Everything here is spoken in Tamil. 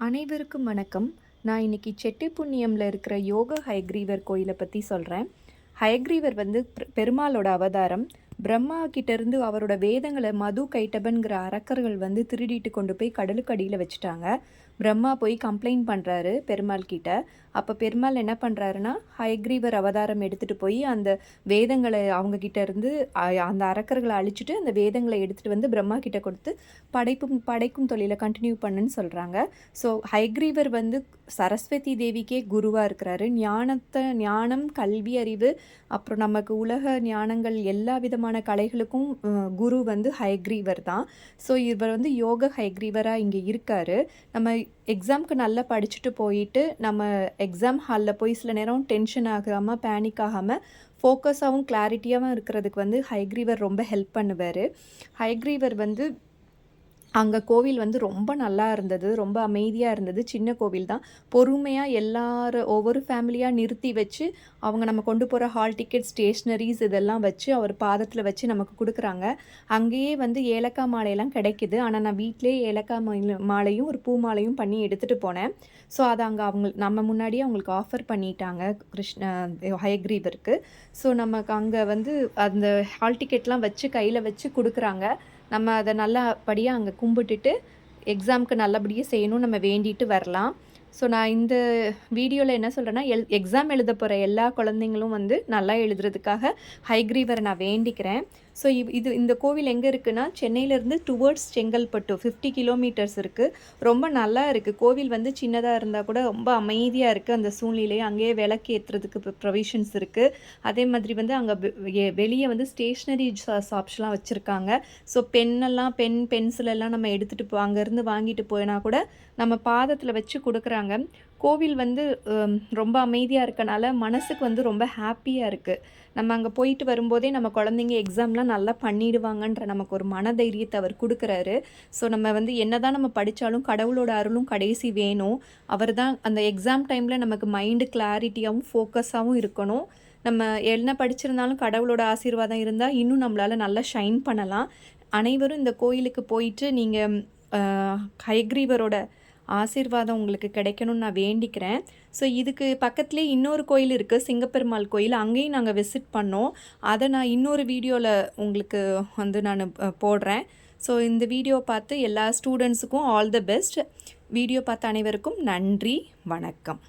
அனைவருக்கும் வணக்கம். நான் இன்னைக்கு செட்டிப்புண்ணியம்ல இருக்கிற யோக ஹயக்ரீவர் கோயிலை பற்றி சொல்கிறேன். ஹயக்ரீவர் வந்து பெருமாளோட அவதாரம். பிரம்மா கிட்டேருந்து அவரோட வேதங்களை மது கைட்டபன்கிற அரக்கர்கள் வந்து திருடிட்டு கொண்டு போய் கடலுக்கு அடியில் வச்சுட்டாங்க. பிரம்மா போய் கம்ப்ளைண்ட் பண்ணுறாரு பெருமாள் கிட்ட. அப்போ பெருமாள் என்ன பண்ணுறாருன்னா, ஹயக்ரீவர் அவதாரம் எடுத்துகிட்டு போய் அந்த வேதங்களை அவங்கக்கிட்ட இருந்து அந்த அரக்கர்களை அழிச்சிட்டு அந்த வேதங்களை எடுத்துகிட்டு வந்து பிரம்மா கிட்ட கொடுத்து படைக்கும் தொழிலை கண்டினியூ பண்ணுன்னு சொல்கிறாங்க. ஸோ ஹயக்ரீவர் வந்து சரஸ்வதி தேவிக்கே குருவாக இருக்கிறாரு. ஞானம், கல்வி அறிவு, அப்புறம் நமக்கு உலக ஞானங்கள் எல்லா விதமான கலைகளுக்கும் குரு வந்து ஹயக்ரீவர் தான். ஸோ இவர் வந்து யோக ஹயக்ரீவராக இங்கே இருக்கார். நம்ம எக்ஸாம்க்கு நல்லா படிச்சுட்டு போயிட்டு நம்ம எக்ஸாம் ஹாலில் போய் சில நேரம் டென்ஷன் ஆகாமல் பேனிக் ஆகாமல் ஃபோக்கஸாகவும் கிளாரிட்டியாகவும் இருக்கிறதுக்கு வந்து ஹயக்ரீவர் ரொம்ப ஹெல்ப் பண்ணுவார். ஹயக்ரீவர் வந்து அங்கே கோவில் வந்து ரொம்ப நல்லா இருந்தது, ரொம்ப அமைதியாக இருந்தது. சின்ன கோவில் தான். பொறுமையாக ஒவ்வொரு ஃபேமிலியாக நிறுத்தி வச்சு அவங்க நம்ம கொண்டு போகிற ஹால் டிக்கெட், ஸ்டேஷ்னரிஸ் இதெல்லாம் வச்சு அவர் பாதத்தில் வச்சு நமக்கு கொடுக்குறாங்க. அங்கேயே வந்து ஏலக்காய் மாலையெல்லாம் கிடைக்கிது. ஆனால் நான் வீட்டிலே ஏலக்காய் மாலையும் ஒரு பூ மாலையும் பண்ணி எடுத்துகிட்டு போனேன். ஸோ அதை அங்கே நம்ம முன்னாடியே அவங்களுக்கு ஆஃபர் பண்ணிட்டாங்க ஹயக்ரீவருக்கு. ஸோ நமக்கு அங்கே வந்து அந்த ஹால் டிக்கெட்லாம் வச்சு கையில் வச்சு கொடுக்குறாங்க. நம்ம அதை நல்லபடியாக அங்கே கும்பிட்டுட்டு எக்ஸாமுக்கு நல்லபடியாக செய்யணும் நம்ம வேண்டிட்டு வரலாம். ஸோ நான் இந்த வீடியோவில் என்ன சொல்கிறேன்னா, எக்ஸாம் எழுத போகிற எல்லா குழந்தைங்களும் வந்து நல்லா எழுதுறதுக்காக ஹயக்ரீவரை நான் வேண்டிக்கிறேன். ஸோ இந்த கோவில் எங்கே இருக்குன்னா, சென்னையிலேருந்து டுவர்ட்ஸ் செங்கல்பட்டு 50 கிலோமீட்டர்ஸ் இருக்குது. ரொம்ப நல்லா இருக்குது. கோவில் வந்து சின்னதாக இருந்தால் கூட ரொம்ப அமைதியாக இருக்குது. அந்த சூழ்நிலையை அங்கேயே விளக்கு ஏற்றுறதுக்கு ப்ரொவிஷன்ஸ் இருக்குது. அதே மாதிரி வந்து அங்கே வெளியே வந்து ஸ்டேஷ்னரி ஷாப்ஸ்லாம் வச்சுருக்காங்க. ஸோ பென்சில் எல்லாம் நம்ம எடுத்துகிட்டு அங்கேருந்து வாங்கிட்டு போனால் கூட நம்ம பாதத்தில் வச்சு கொடுக்குறாங்க. கோவில் வந்து ரொம்ப அமைதியாக இருக்கனால மனசுக்கு வந்து ரொம்ப ஹாப்பியாக இருக்குது. நம்ம அங்கே போயிட்டு வரும்போதே நம்ம குழந்தைங்க எக்ஸாம்லாம் நல்லா பண்ணிடுவாங்கன்ற நமக்கு ஒரு மனதைரியத்தை அவர் கொடுக்குறாரு. ஸோ நம்ம வந்து என்ன தான் நம்ம படித்தாலும் கடவுளோட அருளும் கடைசி வேணும். அவர் தான் அந்த எக்ஸாம் டைமில் நமக்கு மைண்டு கிளாரிட்டியாகவும் ஃபோக்கஸாகவும் இருக்கணும். நம்ம என்ன படிச்சிருந்தாலும் கடவுளோட ஆசீர்வாதம் இருந்தால் இன்னும் நம்மளால் நல்லா ஷைன் பண்ணலாம். அனைவரும் இந்த கோயிலுக்கு போயிட்டு நீங்கள் ஹயக்ரீவரோட ஆசீர்வாதம் உங்களுக்கு கிடைக்கணும்னு நான் வேண்டிக்கிறேன். ஸோ இதுக்கு பக்கத்துலேயே இன்னொரு கோயில் இருக்குது, சிங்கப்பெருமாள் கோயில். அங்கேயும் நாங்கள் விசிட் பண்ணோம். அதை நான் இன்னொரு வீடியோவில் உங்களுக்கு வந்து நான் போடுறேன். ஸோ இந்த வீடியோ பார்த்து எல்லா ஸ்டூடெண்ட்ஸுக்கும் ஆல் த பெஸ்ட். வீடியோ பார்த்த அனைவருக்கும் நன்றி, வணக்கம்.